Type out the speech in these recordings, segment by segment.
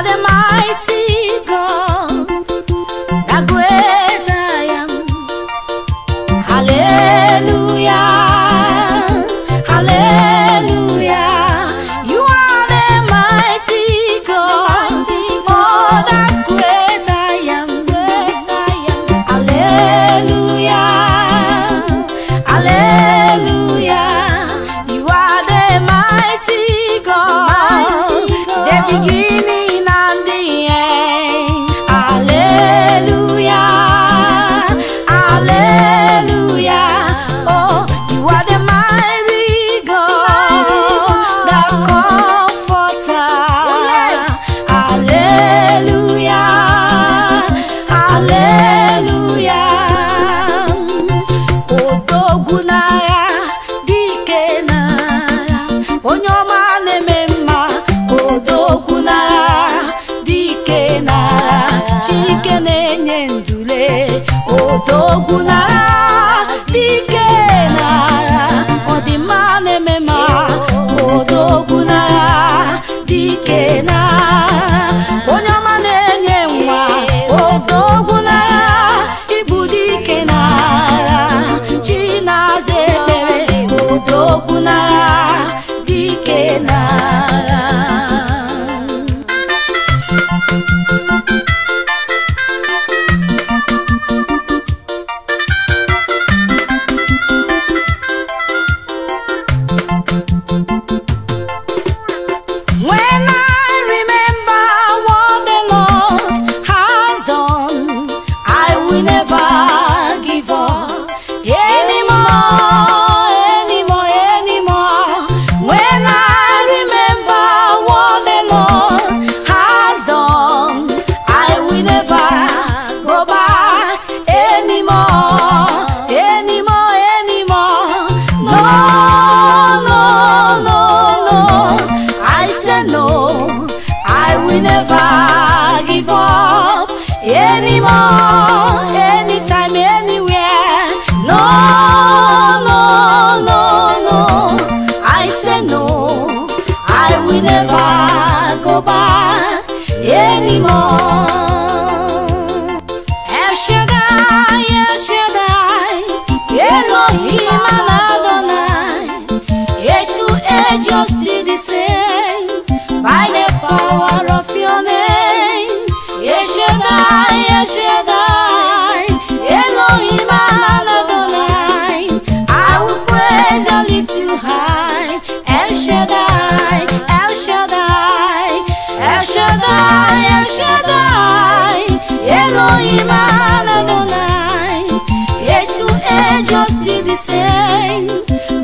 the mighty God, the great I am. Hallelujah, hallelujah. You are the mighty God, oh, the great I am. Hallelujah, hallelujah. You are the mighty God, the beginning and the end. Hallelujah, hallelujah. Oh, you are the mighty God, the comforter. Hallelujah, hallelujah. Odogunaya dikenaya onyoma nememma. Odogunaya dikenaya chikenenye ndule. Odogunaya dikenaya odima nememma. Odogunaya dikenaya onyoma nenye nwa. Odogunaya ibudikenaya chinazebere. Odogunaya dikenaya. When I remember what the Lord has done, I will never give up anymore, anymore, anymore. When I remember what the Lord has done, I will never go back anymore, anymore, anymore. No, no, no, no. I say no, I will never give up anymore, anytime, anywhere. No, no, no, no. I say no, I will never go back anymore. El Shaddai, El Shaddai, Elohim and Adonai, age to age you're still the same, by the power of your name. El Shaddai, El Shaddai, Elohim and Adonai, I will praise and lift you high. El Shaddai, El Shaddai, El Shaddai, El Shaddai, Elohim and Adonai, age to age you're still the same,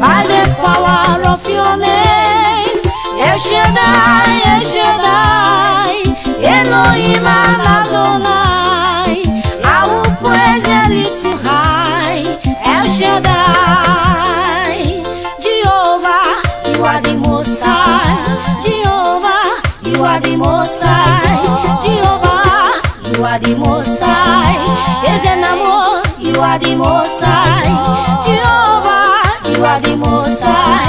by the power of your name. El Shaddai, El Shaddai, Elohim and Adonai, I will praise and lift you high. El Shaddai, Jehovah, you are the Most High. Jehovah, you are the Most High. Jehovah, you are the Most High. Ezenamo, you are the Most High. Jehovah, you are the Most High.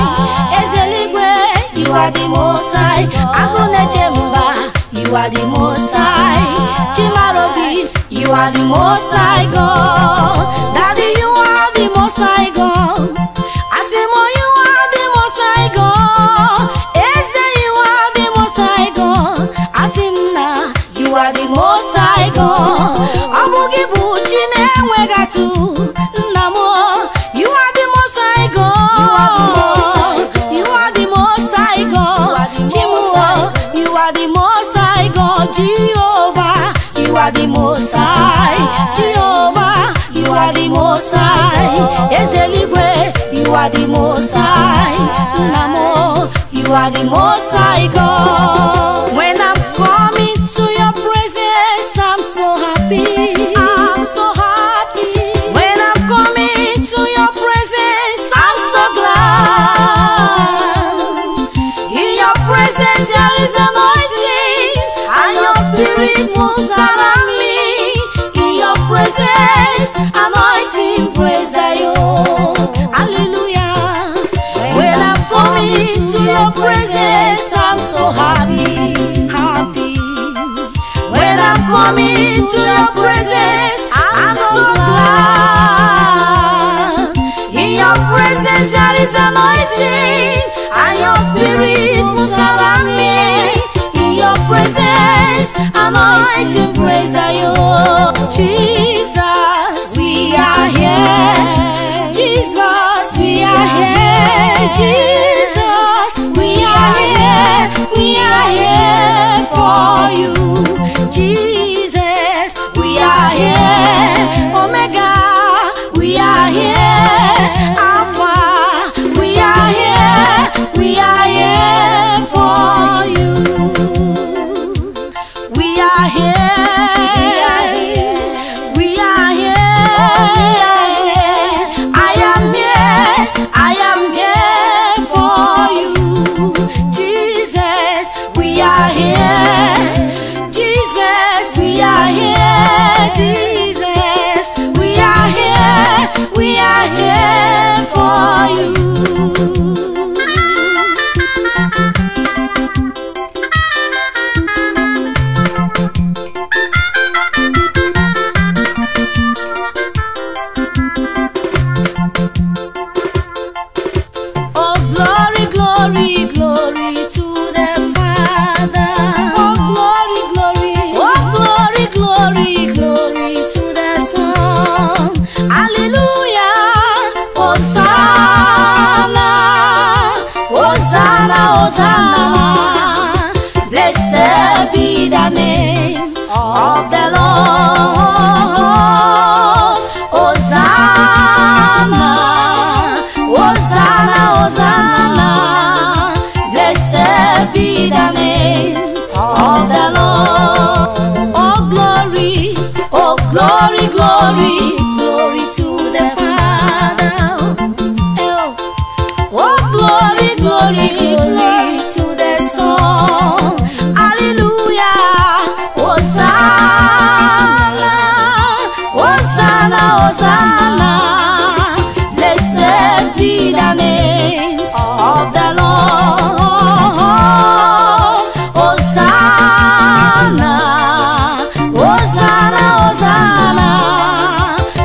Ezeligwe, you are the Most High. Agune Chemba, you are the Most High. Chimarobi, you are the Most High God. Daddy, you are the Most High God. Asimo, you are the Most High God. Eze, you are the Most High God. Asimna, you are the Most High God. Abugibu chine wegatu namo, you are the Most High God. You are the Most High God. Chimuo, you are the Most High God. Jehovah, you are the Most High. Jehovah, you are the Most High. Ezeligwe, you are the Most High. Namo, you are the Most High God. When I'm coming to your presence, I'm so happy. I'm so happy. When I'm coming to your presence, I'm so glad. In your presence there is anointing, and your spirit moves around me. In your presence, anointing, praise the Lord. Hallelujah. When I'm coming to your presence, I'm so happy, happy. come into your presence. I'm so glad. In your presence there is anointing, and your spirit moves around me. In your presence, anointing, praise the Lord. Jesus, we are here. Jesus, we are here. Jesus, we are here. We are here for you. Jesus, we are here. Omega, we are here. Alpha, we are here. We are here for you. We are here. We are here. I am here. I am here for you. Jesus, we are here. Jesus, we are here. Jesus, we are here. We are here for you. Oh, glory, glory, glory to the Father. Oh, glory, glory. Oh, glory, glory, glory to the Son. Hallelujah. Hosanna. Hosanna, Hosanna. Blessed be the name of the Lord. Hosanna. Hosanna, Hosanna. Blessed be the name of the Lord. Oh, glory, oh, glory, glory, glory to the Father. Oh, glory, glory, glory to the Son. Hallelujah. Hosanna, Hosanna, Hosanna. Blessed be the name of the Lord. Hosanna, Hosanna, Hosanna.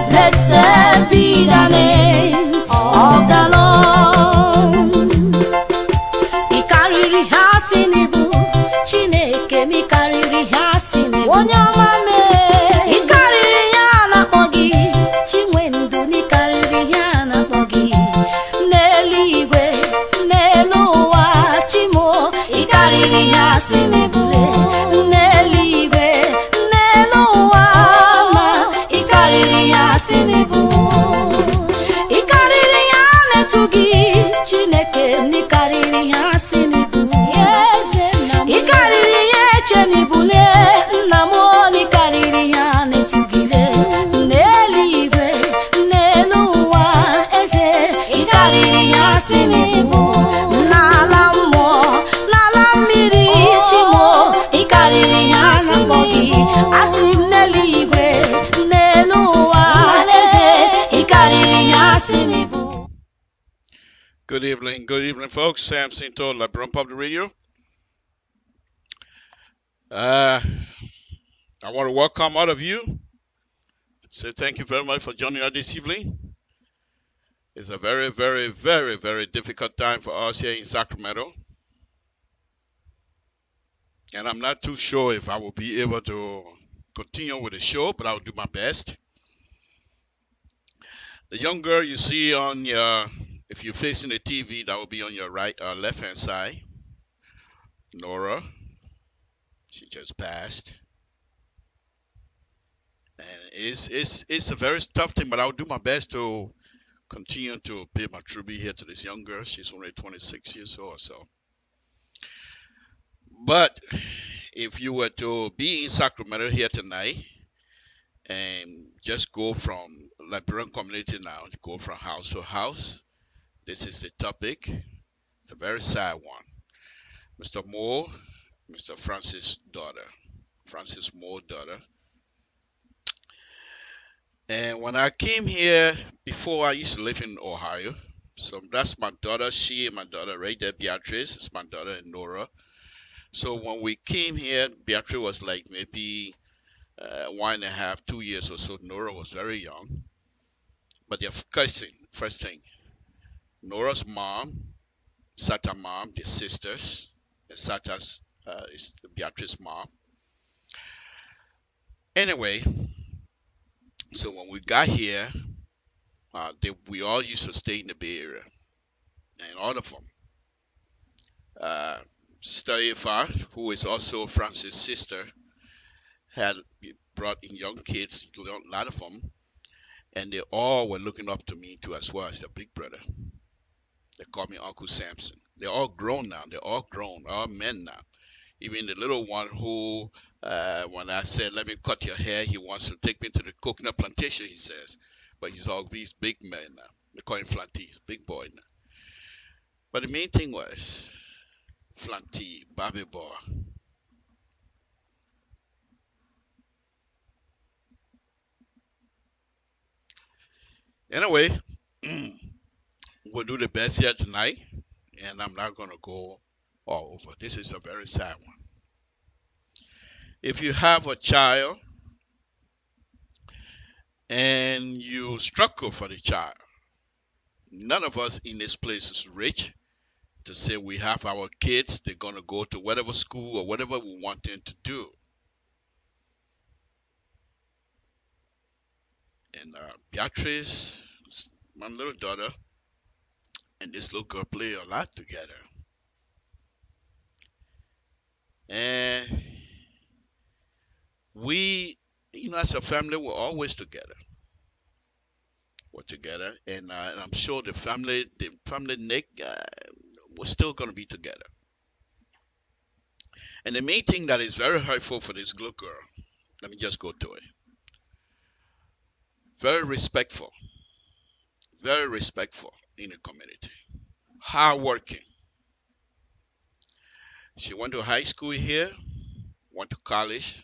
Blessed be the name of the Lord. Ikariri hasinibu, Chineke mi kariri hasinibu. Onyamame, ikariri yana bogi, Chinwendu ni kariri yana bogi. Neligwe, neluwa, Chimo, ikariri hasinibu. Neligwe, neluwa, ikariri hasinibu. Ikariri yana tugi, Chineke ni kariri hasinibu. Ikariri yechenibule, namo ni kariri yana tugile. Neligwe, neluwa, eze, ikariri hasinibu. Nalamo, nalamiri, Chimo, ikariri hasinibu. Asim neligwe, neluwa, eze, ikariri hasinibu. Good evening, folks. Sam Cinto, LIBERIA Public Radio. I want to welcome all of you. Say thank you very much for joining us this evening. It's a very, very, very, very difficult time for us here in Sacramento. And I'm not too sure if I will be able to continue with the show, but I'll do my best. The young girl you see on your, if you're facing the TV, that will be on your right, left-hand side. Nora, she just passed. And it's a very tough thing, but I'll do my best to continue to pay my tribute here to this young girl. She's only 26 years old or so. But if you were to be in Sacramento here tonight and just go from Liberian community now, go from house to house, this is the topic. It's a very sad one. Mr. Moore, Mr. Francis' daughter, Francis Moore's daughter. And when I came here, before I used to live in Ohio, so that's my daughter, she and my daughter right there, Beatrice, is my daughter and Nora. So when we came here, Beatrice was like maybe 1.5, 2 years or so. Nora was very young. But their cousin, first thing, Nora's mom, Sata's mom, their sisters, and Sata's is Beatrice's mom. Anyway, so when we got here, we all used to stay in the Bay Area, and all of them. Sister Eva, who is also Francis' sister, had brought in young kids, a lot of them, and they all were looking up to me too, as well as their big brother. They call me Uncle Samson. They're all grown now. They're all grown, all men now. Even the little one who, when I said, let me cut your hair, he wants to take me to the coconut plantation, he says. But he's all these big men now. They call him Flanty, big boy now. But the main thing was, Flanty, Bobby boy. Anyway, we'll do the best here tonight, and I'm not going to go all over. This is a very sad one. If you have a child and you struggle for the child, none of us in this place is rich to say we have our kids, they're going to go to whatever school or whatever we want them to do. And Beatrice, my little daughter, and this little girl play a lot together. And we, as a family, we're always together. We're together, and I'm sure the family Nick, we're still going to be together. And the main thing that is very hurtful for this little girl, let me just go to it. Very respectful in the community. Hardworking. She went to high school here, went to college,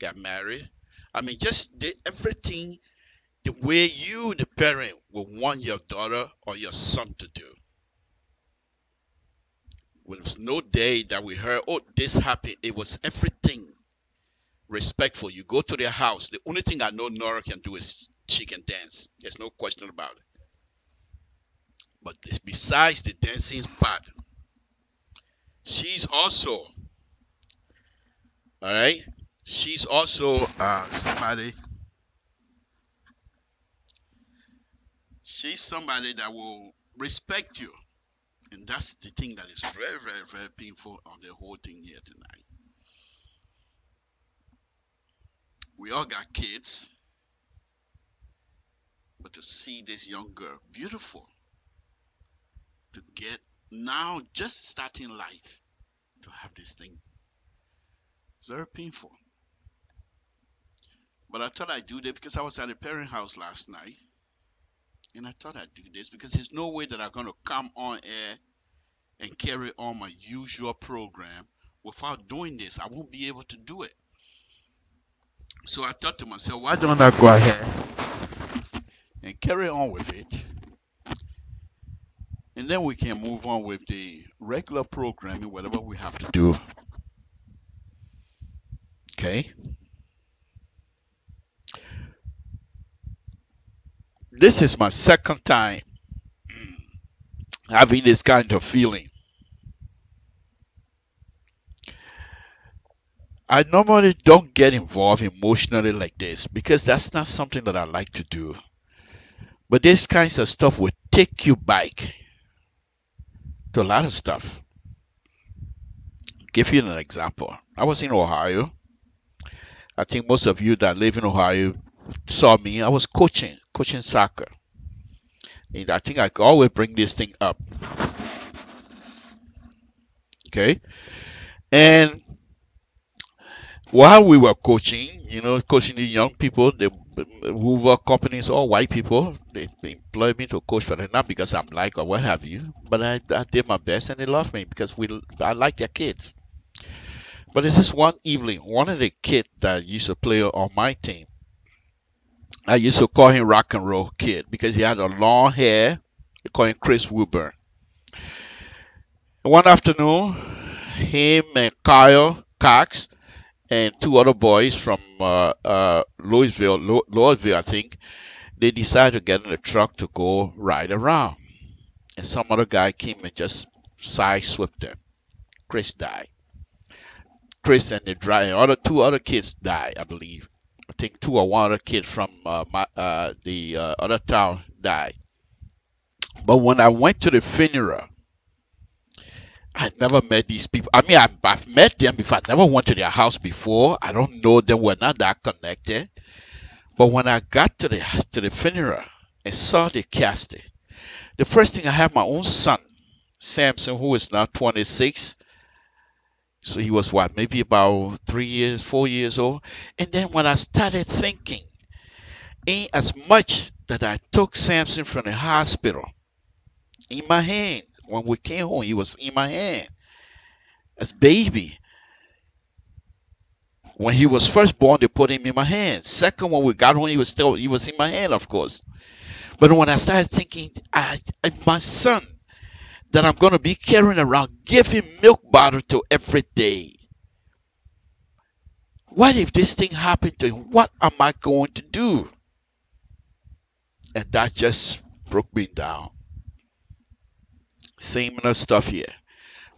got married. I mean, just did everything the way you, the parent, would want your daughter or your son to do. There was no day that we heard, oh, this happened. It was everything respectful. You go to their house. The only thing I know Nora can do is she can dance. There's no question about it. But besides the dancing part, she's also, all right, she's also she's somebody that will respect you. And that's the thing that is very, very, very painful on the whole thing here tonight. We all got kids. But to see this young girl, beautiful, to get now just starting life, to have this thing, it's very painful. But I thought I'd do this because I was at a parent house last night. And I thought I'd do this because there's no way that I'm going to come on air and carry on my usual program without doing this. I won't be able to do it. So I thought to myself, why don't I go ahead and carry on with it? And then we can move on with the regular programming, whatever we have to do. Okay? This is my second time having this kind of feeling. I normally don't get involved emotionally like this because that's not something that I like to do. But this kinds of stuff will take you back to a lot of stuff. Give you an example. I was in Ohio. I think most of you that live in Ohio saw me. I was coaching soccer. And I think I could always bring this thing up. Okay? And while we were coaching, coaching the young people, who were companies, all white people, they employed me to coach for them, not because I'm like or what have you, but I did my best and they loved me because I like their kids. But there's this one evening, one of the kids that used to play on my team, I used to call him Rock and Roll Kid because he had a long hair. They call him Chris Wilburn. And one afternoon, him and Kyle Cox and two other boys from Louisville, I think. They decided to get in a truck to go ride around. And some other guy came and just side-swept them. Chris died. Chris and two other kids died, I believe. I think two or one other kid from the other town died. But when I went to the funeral, I never met these people. I mean, I've met them before. I never went to their house before. I don't know them. We're not that connected. But when I got to the funeral and saw the casket, the first thing I have my own son, Samson, who is now 26. So he was what, maybe about 3 years, 4 years old. And then when I started thinking, ain't as much that I took Samson from the hospital in my hand. When we came home, he was in my hand as baby. When he was first born, they put him in my hand. Second, when we got home, he was in my hand, of course. But when I started thinking, my son that I'm going to be carrying around, give him milk bottle to every day. What if this thing happened to him? What am I going to do? And that just broke me down. Same stuff here.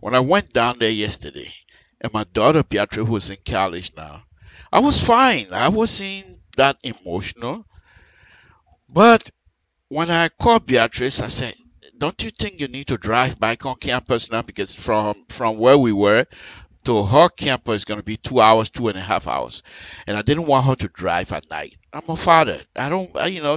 When I went down there yesterday, and my daughter Beatrice, who's in college now, I was fine. I wasn't that emotional. But when I called Beatrice, I said, don't you think you need to drive back on campus now? Because from where we were to her campus is going to be 2 hours, 2.5 hours. And I didn't want her to drive at night. I'm a father.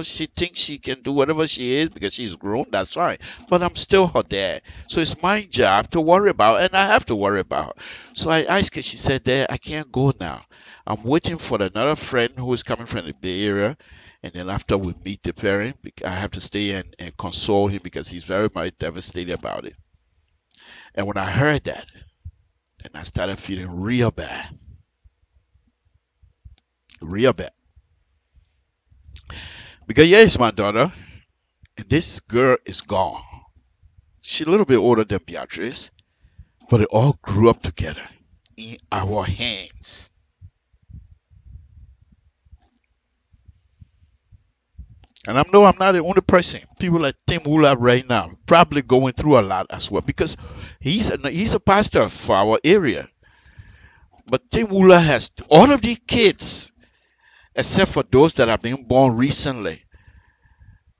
She thinks she can do whatever she is because she's grown. That's fine. But I'm still her dad. So it's my job to worry about, and I have to worry about her. So I asked her, she said, Dad, I can't go now. I'm waiting for another friend who is coming from the Bay Area. And then after we meet the parent, I have to stay and console him because he's very much devastated about it. And when I heard that, then I started feeling real bad. Real bad. Because here's my daughter, and this girl is gone. She's a little bit older than Beatrice, but they all grew up together in our hands. And I know I'm not the only person. People like Tim Wooler right now probably going through a lot as well because he's a pastor for our area. But Tim Wooler has all of these kids, except for those that have been born recently,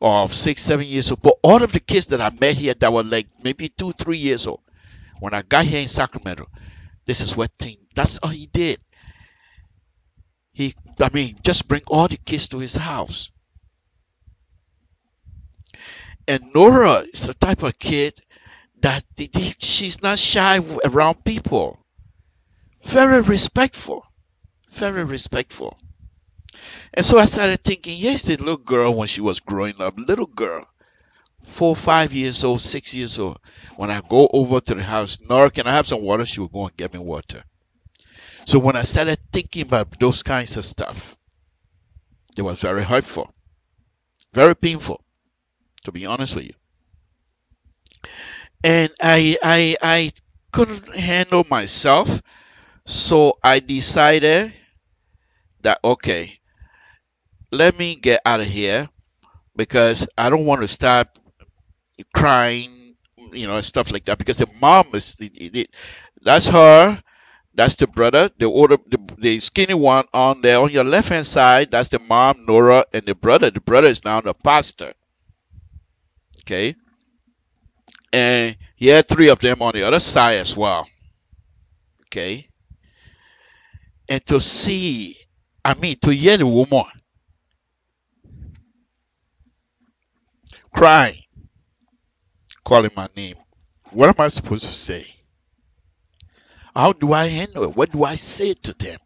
or 6, 7 years old. But all of the kids that I met here that were like maybe 2, 3 years old, when I got here in Sacramento, this is what Tim, that's all he did. Just bring all the kids to his house. And Nora is the type of kid that she's not shy around people. Very respectful. Very respectful. And so I started thinking, yes, this little girl when she was growing up, little girl, 4, 5 years old, 6 years old. When I go over to the house, Nora, can I have some water? She would go and get me water. So when I started thinking about those kinds of stuff, it was very hurtful. Very painful, to be honest with you. And I couldn't handle myself, so I decided that, okay, let me get out of here because I don't want to start crying, stuff like that. Because the mom that's her, that's the brother, the skinny one on there on your left hand side. That's the mom, Nora, and the brother. The brother is now the pastor. Okay. And he had 3 of them on the other side as well. Okay. And to hear the woman crying, calling my name, what am I supposed to say? How do I handle it? What do I say to them?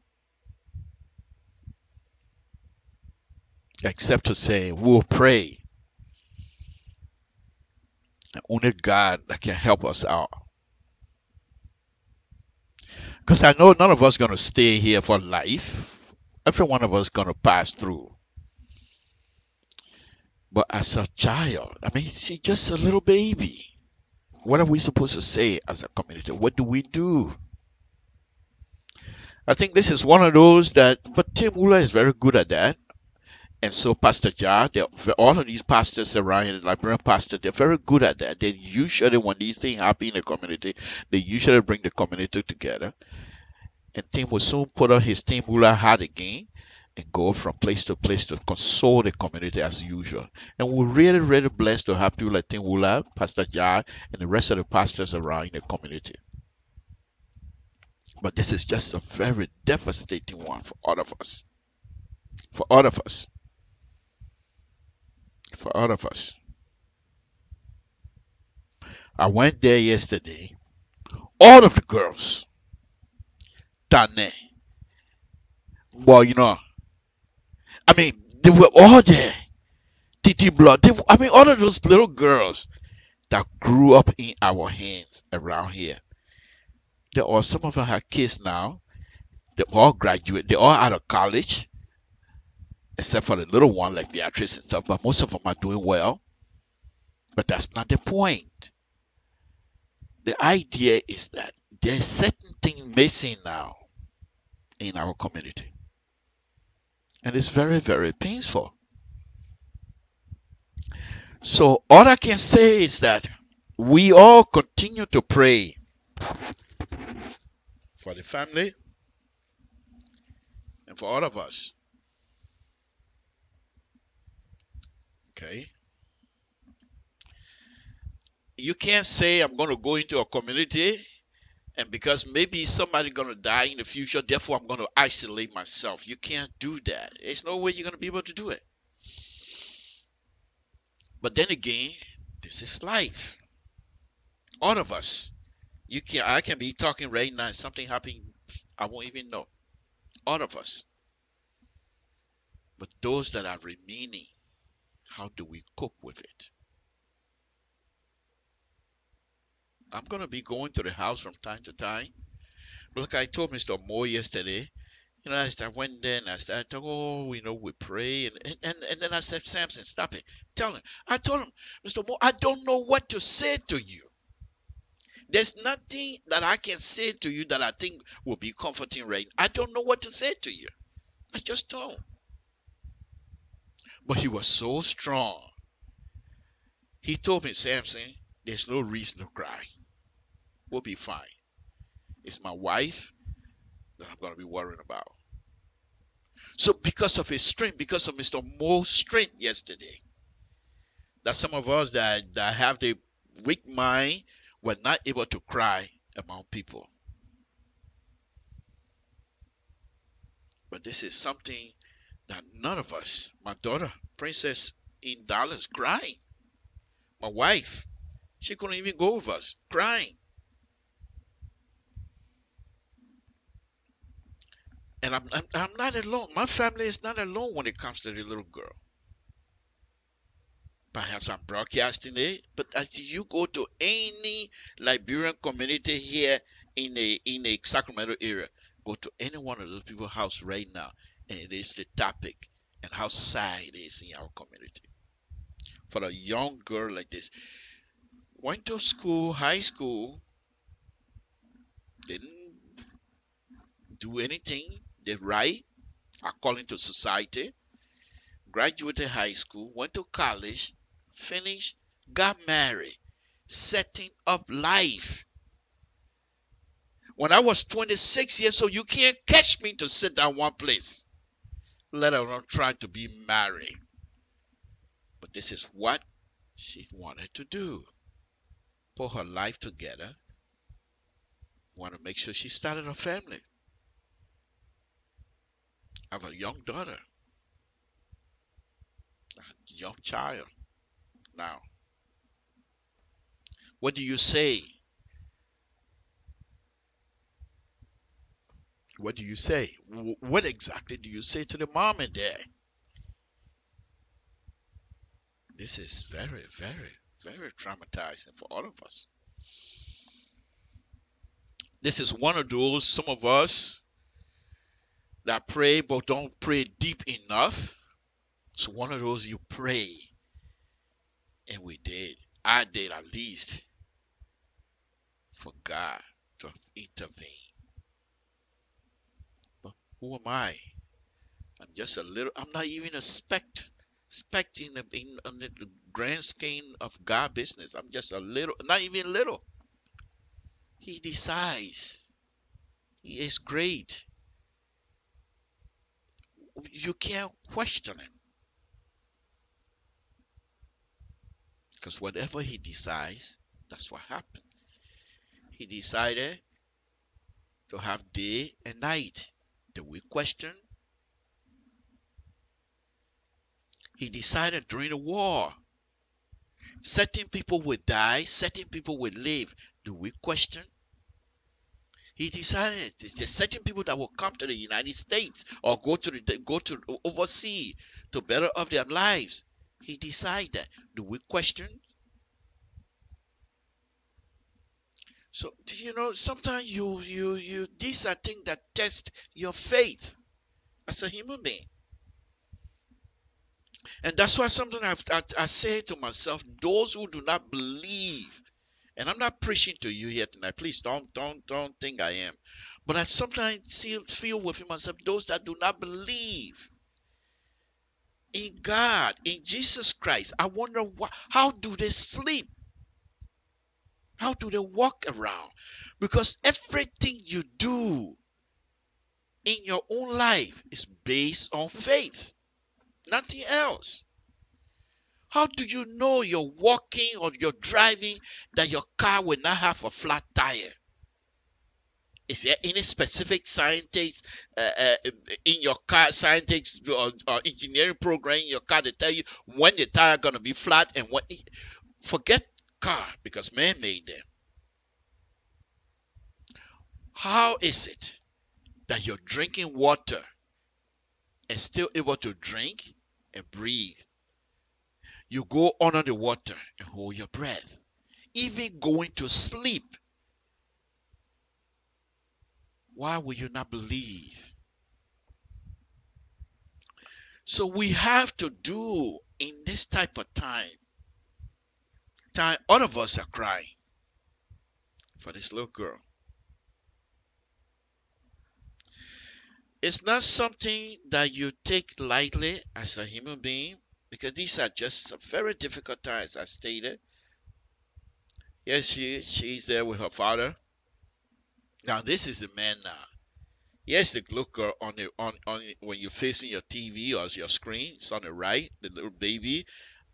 Except to say, we'll pray. Only God that can help us out. Because I know none of us are going to stay here for life. Every one of us is going to pass through. But as a child, she's just a little baby. What are we supposed to say as a community? What do we do? I think this is one of those that, but Tim Wooler is very good at that. And so Pastor Jar, all of these pastors around here, Liberian pastors, they're very good at that. They usually, when these things happen in the community, they usually bring the community together. And Tim will soon put on his Tim Wooler hat again and go from place to place to console the community as usual. And we're really, really blessed to have people like Tim Wooler, Pastor Jar, and the rest of the pastors around in the community. But this is just a very devastating one for all of us. For all of us. For all of us. I went there yesterday. All of the girls, Tane, well, I mean, they were all there. Titi Blood, I mean, all of those little girls that grew up in our hands around here. There are some of them have kids now. They all graduate. They all out of college, except for the little one like Beatrice and stuff. But most of them are doing well. But that's not the point. The idea is that there's certain thing missing now in our community. And it's very, very painful. So all I can say is that we all continue to pray for the family and for all of us. Okay? You can't say I'm going to go into a community and because maybe somebody's going to die in the future, therefore I'm going to isolate myself. You can't do that. There's no way you're going to be able to do it. But then again, this is life. All of us. I can be talking right now, something happening, I won't even know. All of us. But those that are remaining, how do we cope with it? I'm going to be going to the house from time to time. Like I told Mr. Moore yesterday, as I went there and I started talking, we pray. And then I said, Samson, stop it. Tell him. I told him, Mr. Moore, I don't know what to say to you. There's nothing that I can say to you that I think will be comforting right now. I don't know what to say to you. I just don't. But he was so strong. He told me, Samson, there's no reason to cry. We'll be fine. It's my wife that I'm going to be worrying about. So because of his strength, because of Mr. Moore's strength yesterday, that some of us that have the weak mind were not able to cry among people. But this is something that none of us, my daughter, Princess in Dallas, crying. My wife, she couldn't even go with us, crying. And I'm not alone. My family is not alone when it comes to the little girl. Perhaps I'm broadcasting it, but as you go to any Liberian community here in a Sacramento area, go to any one of those people's house right now, and it is the topic and how sad it is in our community. For a young girl like this, went to school, high school, didn't do anything they right according to society, graduated high school, went to college, finished, got married, setting up life. When I was 26 years old, you can't catch me to sit down one place, let alone trying to be married. But this is what she wanted to do. Put her life together. Want to make sure she started a family. I have a young daughter, a young child. Now, what do you say? What do you say? What exactly do you say to the mom and dad? This is very, very, very traumatizing for all of us. This is one of those, some of us that pray but don't pray deep enough. So one of those you pray, and we did. I did at least for God to intervene. Who am I? I'm just a little. I'm not even a speck in the grand scheme of God business. I'm just a little, not even little. He decides. He is great. You can't question him because whatever he decides, that's what happened. He decided to have day and night. Do we question? He decided during the war, certain people would die, certain people would live. Do we question? He decided there's certain people that will come to the United States or go to overseas to better of their lives. He decided. Do we question? So sometimes you these are things that test your faith as a human being. And that's why sometimes I say to myself, those who do not believe, and I'm not preaching to you here tonight. Please don't think I am. But I sometimes feel within myself, those that do not believe in God, in Jesus Christ, I wonder how do they sleep? How do they walk around? Because everything you do in your own life is based on faith, nothing else. How do you know you're walking or you're driving that your car will not have a flat tire? Is there any specific scientist in your car, scientist or engineering program in your car to tell you when the tire gonna be flat and what? Forget car because man made them. How is it that you're drinking water and still able to drink and breathe? You go under the water and hold your breath. Even going to sleep, why will you not believe? So we have to do in this type of time, all of us are crying for this little girl. It's not something that you take lightly as a human being because these are just some very difficult times, as stated. Yes, she's there with her father. Now this is the man now. Yes, the little girl on when you're facing your TV or your screen, it's on the right, the little baby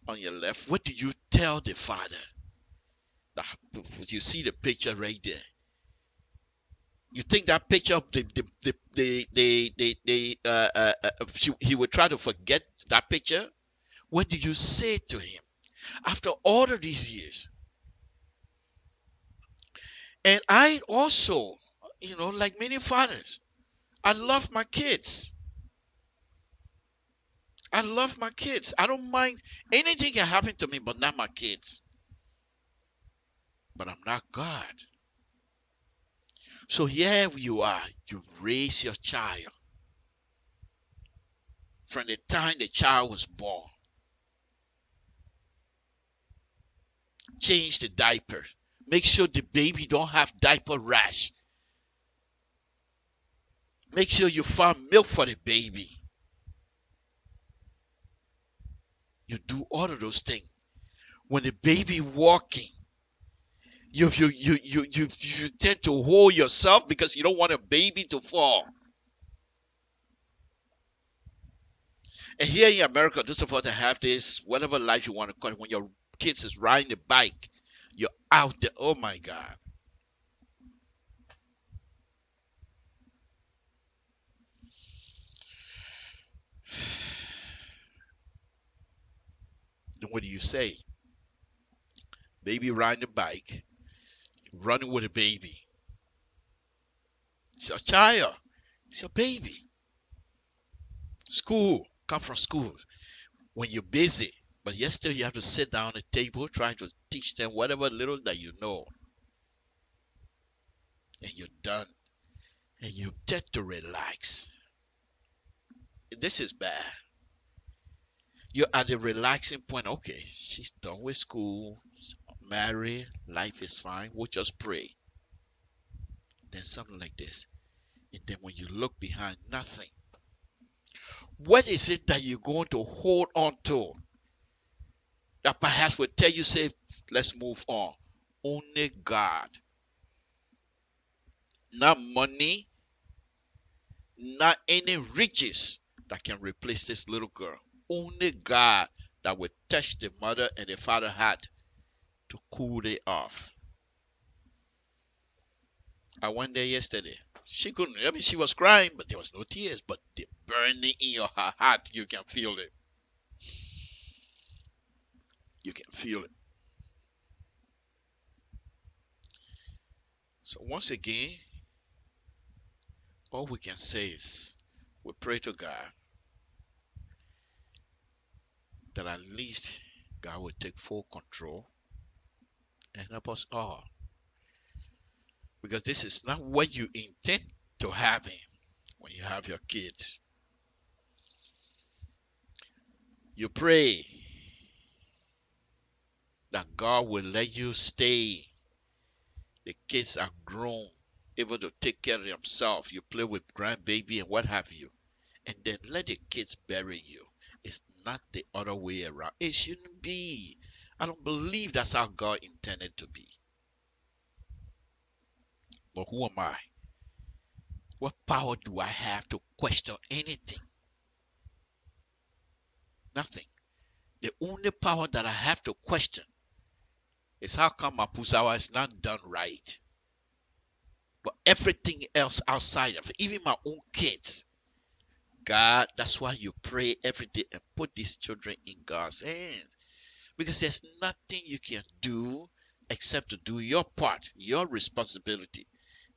on your left. What do you tell the father? You see the picture right there. You think that picture of he would try to forget that picture? What do you say to him after all of these years? And I also, like many fathers, I love my kids. I love my kids. I don't mind anything can happen to me, but not my kids. But I'm not God. So here you are. You raise your child from the time the child was born. Change the diaper. Make sure the baby don't have diaper rash. Make sure you find milk for the baby. You do all of those things. When the baby walking, you tend to hold yourself because you don't want a baby to fall. And here in America, those of us that have this, whatever life you want to call it, when your kids is riding the bike, you're out there. Oh my God. Then what do you say? Baby riding the bike, running with a baby. It's your child. It's your baby. School. Come from school. When you're busy, but yet still you have to sit down at the table trying to teach them whatever little that you know. And you're done. And you tend to relax. This is bad. You're at the relaxing point. Okay, she's done with school, married, life is fine. We'll just pray. Then something like this. And then when you look behind, nothing. What is it that you're going to hold on to that perhaps will tell you, say, let's move on? Only God. Not money, not any riches that can replace this little girl. Only God that will touch the mother and the father heart to cool it off. I went there yesterday. She couldn't, I mean, she was crying, but there was no tears. But the burning in her heart, you can feel it. You can feel it. So once again, all we can say is we pray to God that at least God will take full control and help us all. Because this is not what you intend to having when you have your kids. You pray that God will let you stay. The kids are grown, able to take care of themselves. You play with grandbaby and what have you. And then let the kids bury you. It's not the other way around. It shouldn't be. I don't believe that's how God intended to be. But who am I? What power do I have to question anything? Nothing. The only power that I have to question is how come my Pusawa is not done right. But everything else outside of it, even my own kids, God, that's why you pray every day and put these children in God's hands. Because there's nothing you can do except to do your part, your responsibility.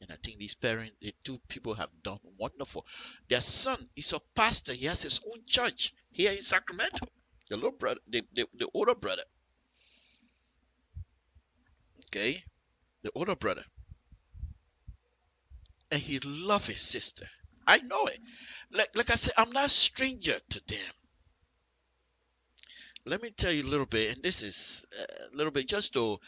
And I think these parents, the two people have done wonderful. Their son is a pastor. He has his own church here in Sacramento. The little brother, the older brother. Okay? The older brother. And he loves his sister. I know it. Like I said, I'm not a stranger to them. Let me tell you a little bit, and this is a little bit just to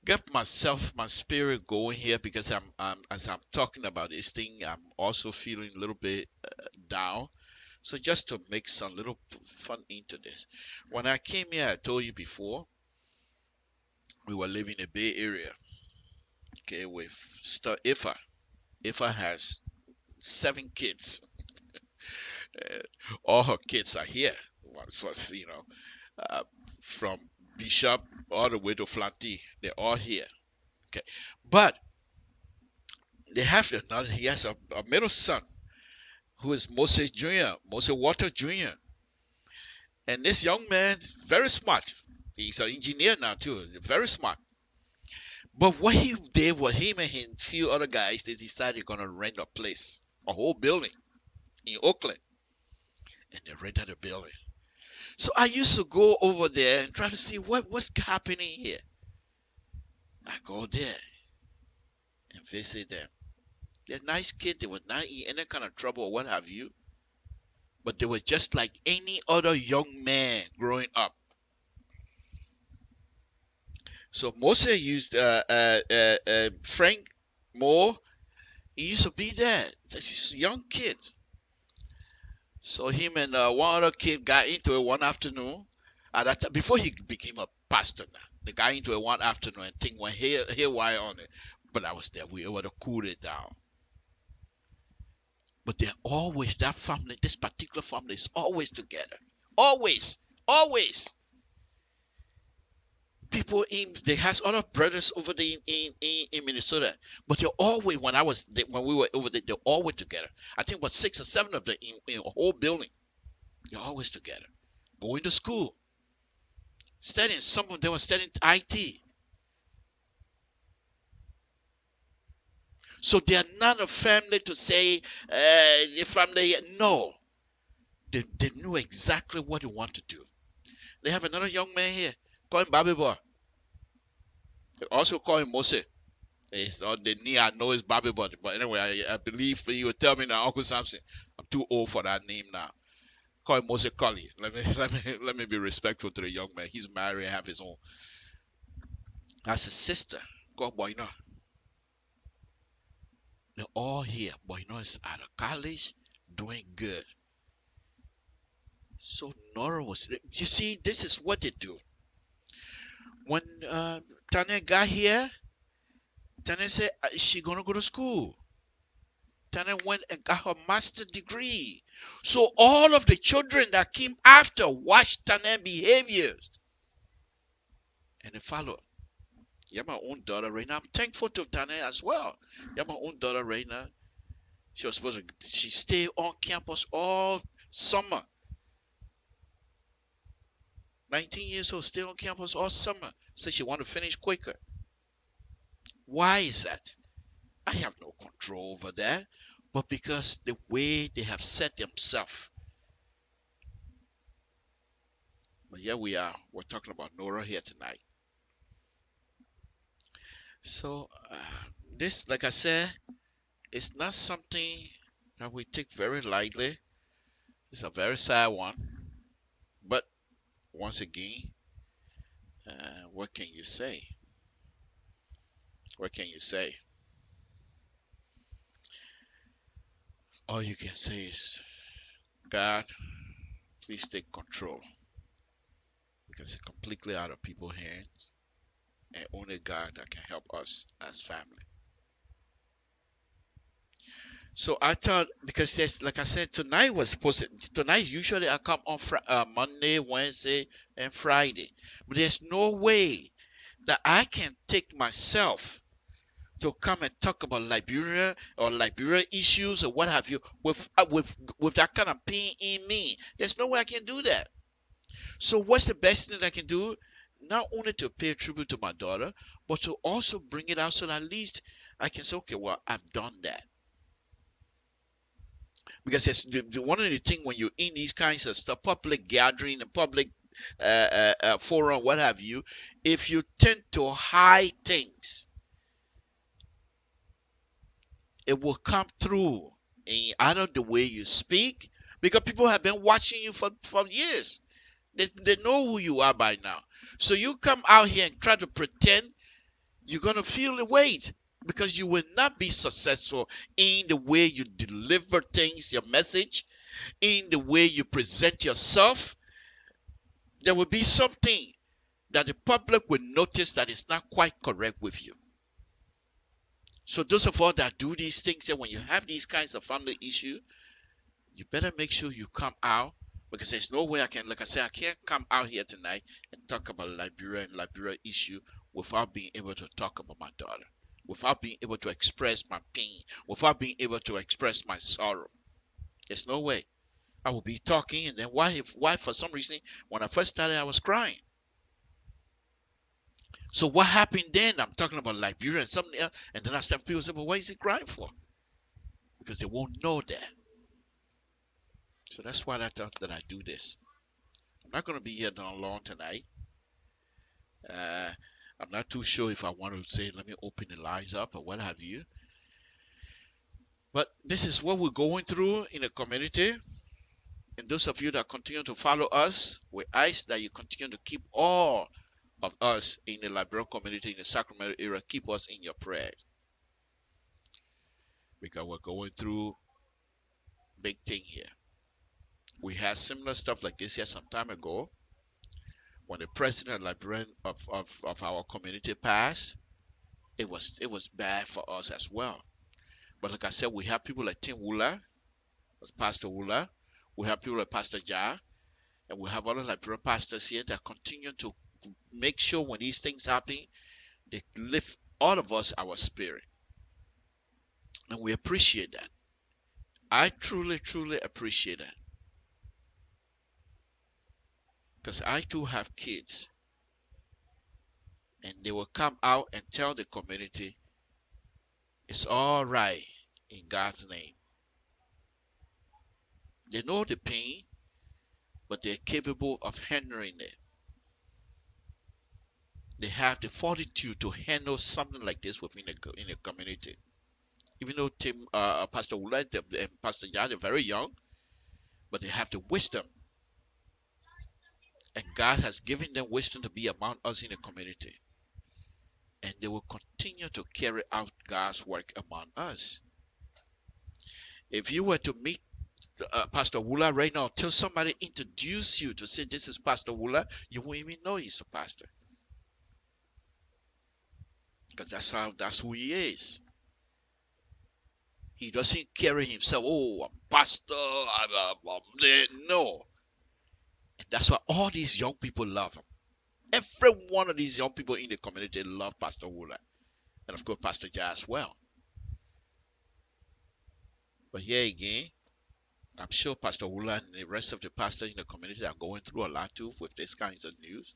get myself, my spirit going here, because I'm as I'm talking about this thing, I'm also feeling a little bit down. So just to make some little fun into this. When I came here, I told you before, we were living in the Bay Area. Okay, with Ifa. Ifa has 7 kids. Uh, all her kids are here. Uh, from Bishop all the way to Flanty, they're all here. Okay, but they have another. He has a middle son who is Moses Jr., Moses Walter Jr. And this young man, very smart. He's an engineer now too, very smart. But what he did was him and a few other guys, they decided they're gonna rent a place, a whole building in Oakland, and they rented a building. So I used to go over there and try to see what's happening here. I go there and visit them. They're nice kids. They were not in any kind of trouble or what have you. But they were just like any other young man growing up. So Moses used Frank Moore. He used to be there. This young kid. So him and one other kid got into it one afternoon. At that time, before he became a pastor now. They got into it one afternoon and thing went haywire on it. But I was there. We were to cool it down. But they're always, that family, this particular family is always together. Always. Always. People they has other brothers over there in Minnesota, but they're always, when we were over there, they're always together. I think about 6 or 7 of them in a whole building. They're always together. Going to school. Studying. Some of them were studying IT. So they are not a family to say, the family, no. They knew exactly what they want to do. They have another young man here, call him Bobby Boy. They also call him Mose. It's not the name I know is Bobby Boy, but anyway, I believe he would tell me now, Uncle Samson, I'm too old for that name now. Call him Mose Cully. Let me be respectful to the young man. He's married and have his own. That's a sister. Called Boyna. They're all here, but it's out of college, doing good. So Nora was, you see, this is what they do. When Tanya got here, Tanya said she gonna go to school. Tanya went and got her master's degree. So all of the children that came after watched Tanya's behaviors and they followed. You're my own daughter right now. I'm thankful to Tanya as well. You're my own daughter right now. She stayed on campus all summer. 19 years old, stay on campus all summer. Said she want to finish quicker. Why is that? I have no control over that. But because the way they have set themselves. But here we are. We're talking about Nora here tonight. So this, like I said, it's not something that we take very lightly. It's a very sad one. But once again, what can you say? What can you say? All you can say is, God, please take control. Because it's completely out of people's hands. And only God that can help us as family. So I thought, because there's, like I said, tonight usually I come on Monday, Wednesday, and Friday. But there's no way that I can take myself to come and talk about Liberia or Liberia issues or what have you with that kind of pain in me. There's no way I can do that. So what's the best thing that I can do? Not only to pay tribute to my daughter, but to also bring it out so that at least I can say, okay, well, I've done that. Because it's one of the things when you're in these kinds of stuff, public gathering and public forum, what have you, if you tend to hide things, it will come through in either the way you speak, because people have been watching you for years. They know who you are by now. So you come out here and try to pretend, you're going to feel the weight, because you will not be successful in the way you deliver things, your message, in the way you present yourself. There will be something that the public will notice that is not quite correct with you. So those of us that do these things, that when you have these kinds of family issues, you better make sure you come out, because there's no way I can, like I said, I can't come out here tonight and talk about Liberia and Liberia issue without being able to talk about my daughter, without being able to express my pain, without being able to express my sorrow. There's no way. I will be talking, and then why for some reason, when I first started, I was crying. So what happened then? I'm talking about Liberia and something else, and then I start people say, well, what is he crying for? Because they won't know that. So that's why I thought that I do this. I'm not going to be here long tonight. I'm not too sure if I want to say, let me open the lines up or what have you. But this is what we're going through in the community. And those of you that continue to follow us, we ask that you continue to keep all of us in the Liberian community, in the Sacramento area, keep us in your prayers. Because we're going through big thing here. We had similar stuff like this here some time ago, when the president Liberian of our community passed. It was bad for us as well. But like I said, we have people like Tim Wooler, Pastor Wooler. We have people like Pastor Jar, and we have other Liberian pastors here that continue to make sure when these things happen, they lift all of us our spirit. And we appreciate that. I truly, truly appreciate that. Because I too have kids. And they will come out and tell the community, it's all right in God's name. They know the pain, but they're capable of handling it. They have the fortitude to handle something like this within the community. Even though Pastor Wula and Pastor Yad are very young, but they have the wisdom. And God has given them wisdom to be among us in the community. And they will continue to carry out God's work among us. If you were to meet Pastor Wula right now, tell somebody introduce you to say this is Pastor Wula, you won't even know he's a pastor. Because that's who he is. He doesn't carry himself, oh, I'm pastor, no. And that's why all these young people love him. Every one of these young people in the community love Pastor Wula. And of course, Pastor Jai as well. But here again, I'm sure Pastor Wula and the rest of the pastors in the community are going through a lot too with this kinds of news.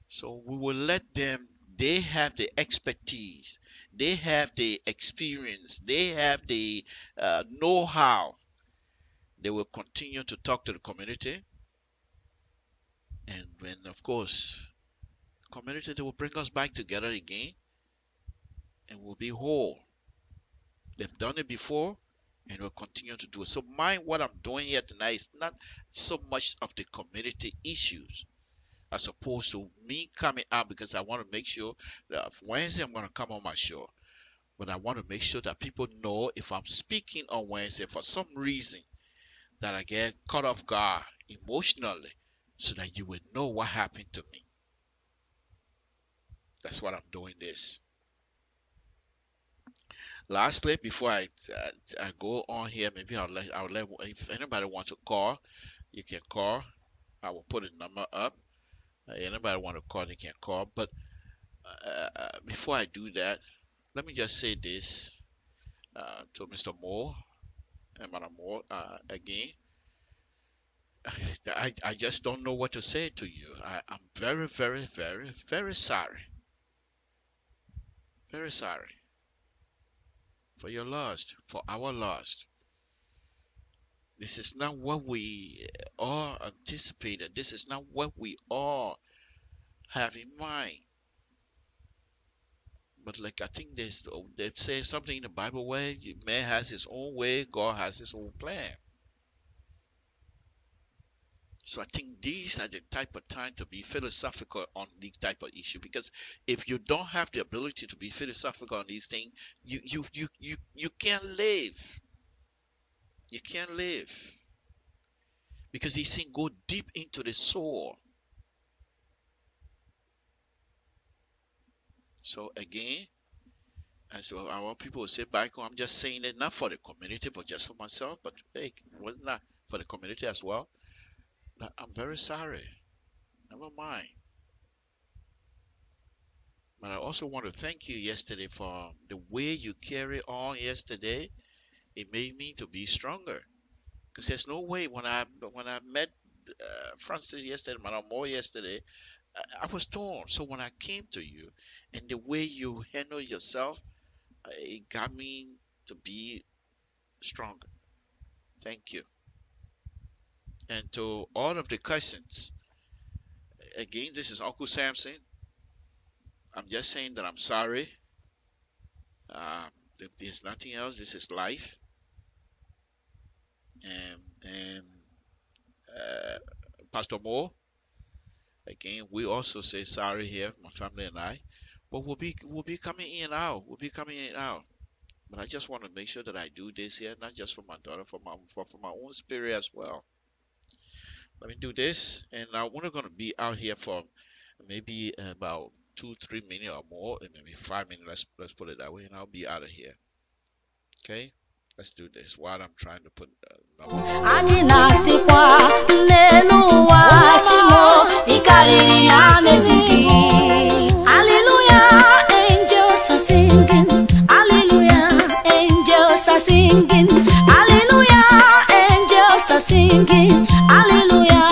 So we will let them, they have the expertise, they have the experience, they have the know-how. They will continue to talk to the community. And when, of course, the community, they will bring us back together again and we'll be whole. They've done it before and will continue to do it. So what I'm doing here tonight is not so much of the community issues as opposed to me coming out, because I want to make sure that Wednesday I'm going to come on my show. But I want to make sure that people know if I'm speaking on Wednesday for some reason that I get caught off guard emotionally, so that you will know what happened to me. That's what I'm doing this. Lastly, before I go on here, maybe I'll let if anybody wants to call, you can call. I will put a number up. Anybody want to call, they can call. But before I do that, let me just say this to Mr. Moore and Madam Moore again. I just don't know what to say to you. I'm very, very, very, very sorry. Very sorry for your loss, for our loss. This is not what we all anticipated. This is not what we all have in mind. But like I think they've said something in the Bible where man has his own way, God has his own plan. So I think these are the type of time to be philosophical on these type of issue, because if you don't have the ability to be philosophical on these things, you can't live. You can't live. Because these things go deep into the soul. So again, and so I want people to say back home, I'm just saying it not for the community, but just for myself. But hey, it wasn't that for the community as well. I'm very sorry. Never mind. But I also want to thank you yesterday for the way you carry on yesterday. It made me to be stronger. Because there's no way when I met Francis yesterday, Madam Moore yesterday, I was torn. So when I came to you and the way you handle yourself, it got me to be stronger. Thank you. And to all of the questions, again, this is Uncle Samson. I'm just saying that I'm sorry. If there's nothing else, this is life. And Pastor Moore, again, we also say sorry here, my family and I. But we'll be coming in and out. We'll be coming in and out. But I just want to make sure that I do this here, not just for my daughter, for my own spirit as well. Let me do this, and I'm only going to be out here for maybe about 2-3 minutes or more, and maybe 5 minutes. Let's put it that way, and I'll be out of here. Okay, let's do this while I'm trying to put Hallelujah, angels are singing. Hallelujah, angels are singing. Hallelujah, angels are singing. Hallelujah,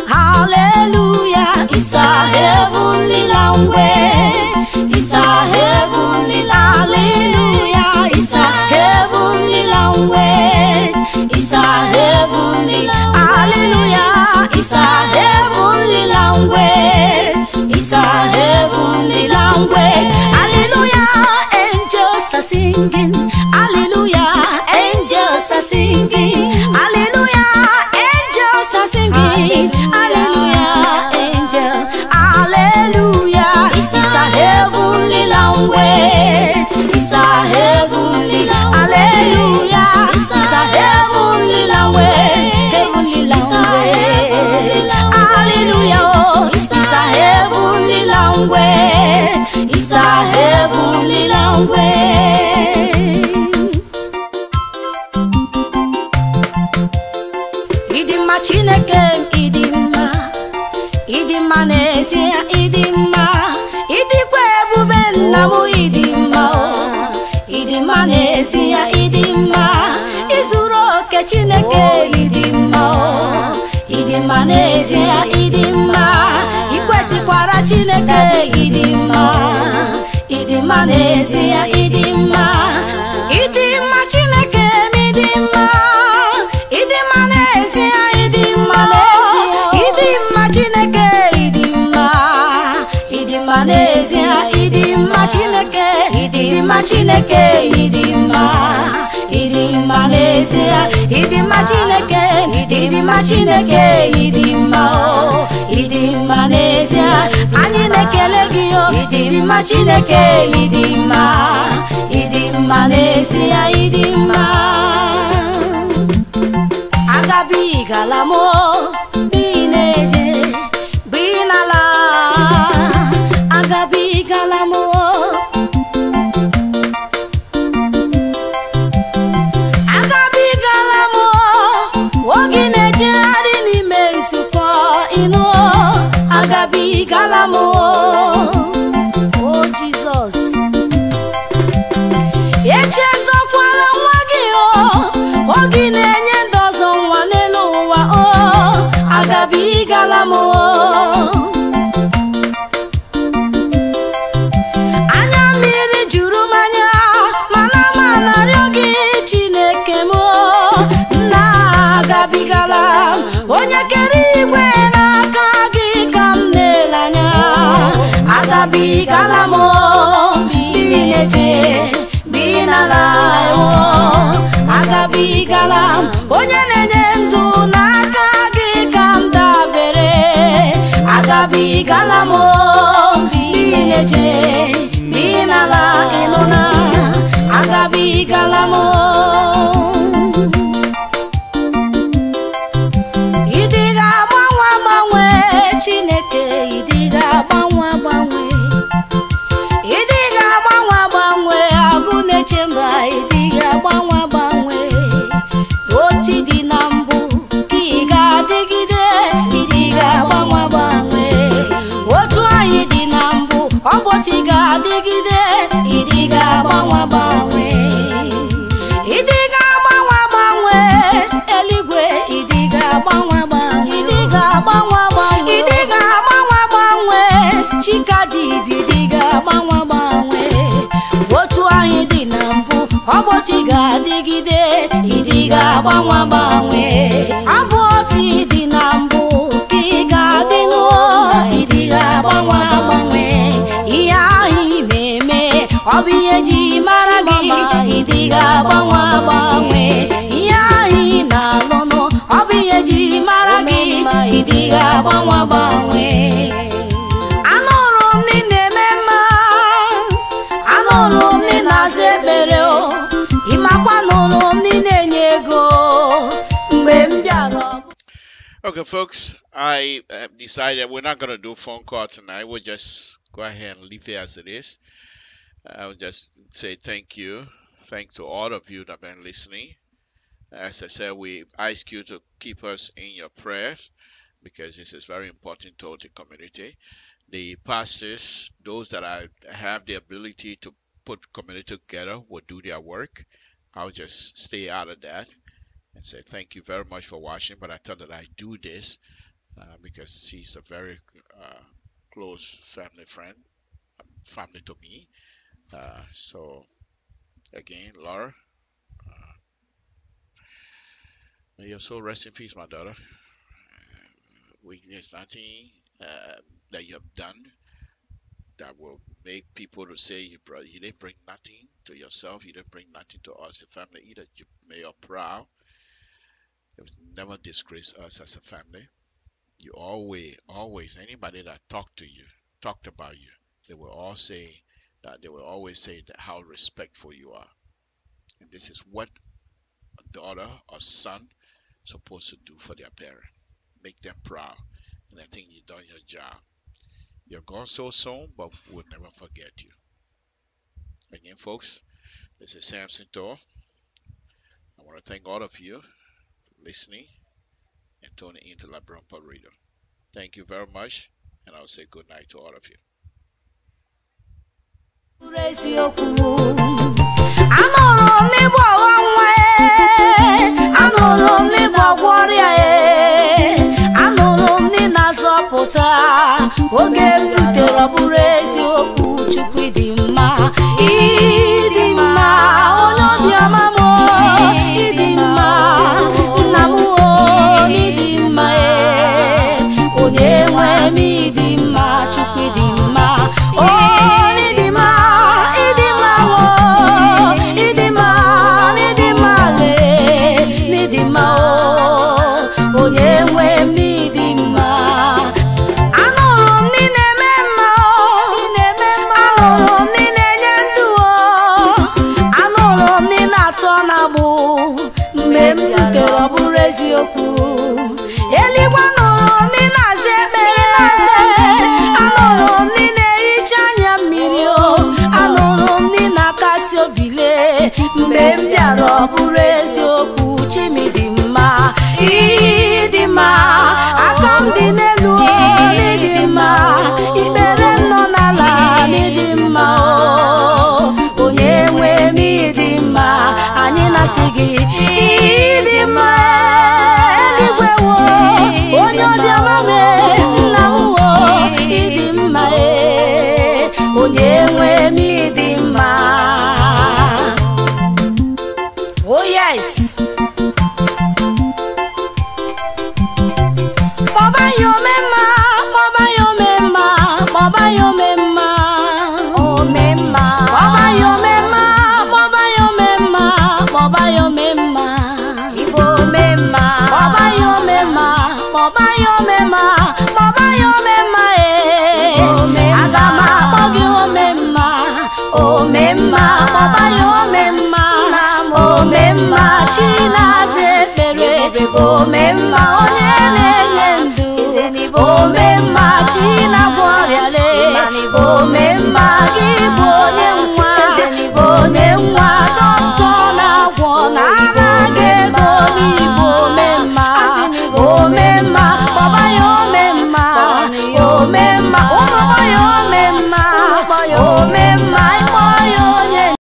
hallelujah. It's a heavenly language. It's a heavenly hallelujah. It's a heavenly language. It's a heavenly hallelujah. It's a heavenly language. It's a heavenly language. Hallelujah, angels are singing. Hallelujah, angels are singing. Hallelujah, angels are singing. Hallelujah, angel. Hallelujah. It's a heavenly language. It's a heavenly hallelujah. Chineke m ịdị mma, ịdị mma n'ezie, ịdị mma, ịdịkwa ebube nna m, ịdị mma o, ịdị mma n'ezie, ịdị mma, izuru oke Chineke, ịdị mma o, ịdị mma n'ezie, ịdị mma, ikwesikwara Chineke, ịdị mma, ịdị mma n'ezie, ịdị mma, ịdị mma Chineke m ịdị mma, ịdị mma n'ezie, ịdị mma, ịdị mma Chineke, ịdị mma, ịdị mma n'ezie, ịdị mma Chineke, ịdị mma Chineke, ịdị mma, ịdị mma n'ezie, ịdị mma Chineke, ịdị mma Chineke, ịdị mma o, ịdị mma n'ezie, anyị na-ekele gị o, ịdị mma Chineke, ịdị mma, ịdị mma n'ezie, ịdị mma. Agabigala m bi na-eje bi n'ala, agabigala m, agabigala m oge na-ejegharị n'ime nzukọ ịnụ, agabigala m o Jizọs, echezokwala nwa gị o, oge na-enye ndị ọzọ nwa n'elu ụwa o, agabigala m, anya mmiri juru m anya, mana m anarịọ gị Chineke m, nna agabigala m, onye kere igwe n'aka gị ka m na-ele anya, agabigala m, bi na-eje bi n'ala ewo, agabigala m, onye na-enye ndụ n'aka gị ka m dabere, agabigala m, bi na-eje bi n'ala ịnụna, agabigala m, ịdị ga-agbanwe agbanwe Chineke, ịdị ga-agbanwe agbanwe, ịdị ga-agbanwe agbanwe, agụ na-eche mba, ịdị ga-agbanwe agbanwe, otu dị na mbụ ka ị ga-adịgide, ịdị ga-agbanwe agbanwe, otu anyị dị na mbụ ọ bụ otu ị ga-adịgide, ịdị ga-agbanwe agbanwe, ịdị ga-agbanwe agbanwe, eluigwe ịdị ga-agbanwe agbanwe, ịdị ga-agbanwe agbanwe, ịdị ga-agbanwe agbanwe, Chikadibi ịdị ga-agbanwe agbanwe, otu anyị dị na mbụ ọ bụ otu ị ga-adịgide, ịdị ga-agbanwe agbanwe, ọ bụ otu ị dị na mbụ ka ị ga-adị n'ụọ, ịdị ga-agbanwe agbanwe, ihe ahụ ị na-eme ọ bụ ihe ji mara gị, ịdị ga-agbanwe agbanwe, ihe ahụ ị na-alụnụ ọ bụ ihe ji mara gị, ịdị ga-agbanwe agbanwe. Anụrụ m na ị na-eme mma, anụrụ m na ị na-aza ekpere o, ịmakwa nụrụ m na ị na-enye ego mgbe m bịara. Okay, folks, I decided we're not going to do phone call tonight. We'll just go ahead and leave it as it is. I'll just say thank you. Thanks to all of you that have been listening. As I said, we ask you to keep us in your prayers because this is very important to the community. The pastors, those that have the ability to put community together, will do their work. I'll just stay out of that and say thank you very much for watching. But I thought that I do this because she's a very close family to me. So again, Laura, may your soul rest in peace, my daughter. There's nothing that you have done that will make people to say you didn't bring nothing to yourself, you didn't bring nothing to us, the family either. You made us proud. It was never disgrace us as a family. You always, anybody that talked about you, they will always say that how respectful you are. And this is what a daughter or son supposed to do for their parent. Make them proud. And I think you've done your job. You're gone so soon, but we'll never forget you. Again, folks, this is Samson Thor. I want to thank all of you for listening and tune into LIBERIA Radio. Thank you very much, and I'll say good night to all of you. Oge m rutere ọ bụrụ eziokwu, Chukwu ịdị mma, ịdị mma, onye obiọma m, ịdị mma, nna m, ịdị mma, onye nwe m, ịdị mma, Chukwu ịdị mma, ịdị mma, ịdị mma, ịdị mma, ịdị mma, ịdị mma, onye nwe m, ịdị mma. Mgbe m rutere ọ bụrụ eziokwu, eluigwe nụrụ ndị na-aza ekpere, anụrụ m ndị na-ehicha anya mmiri, anụrụ m ndị na-akasi obile. Mgbe m bịara ọ bụrụ eziokwu, Chimi dị mma, ịdị mma, aka m dị n'elu, ịdị mma, ikpere m nọ n'ala, ịdị mma, onye nwe m, ịdị mma, anyị na-asị gị ịdị mma, eluigwe wo, onye obiọma m, nna m wo, ịdị mma, onye nwe m, ịdị mma. Oh yes, Baba Yomema, Baba Yomema, Baba Yomema, Omema, Baba Yomema, Baba Yomema, Baba Yomema, Ibo Mema, Baba Yomema, Baba Yomema, Baba Yomema, Agama Bogi Omema, Omema, Baba Yomema, Omema, Chinaze Pere, Omema, Onye na-enye ndụ, Omema, China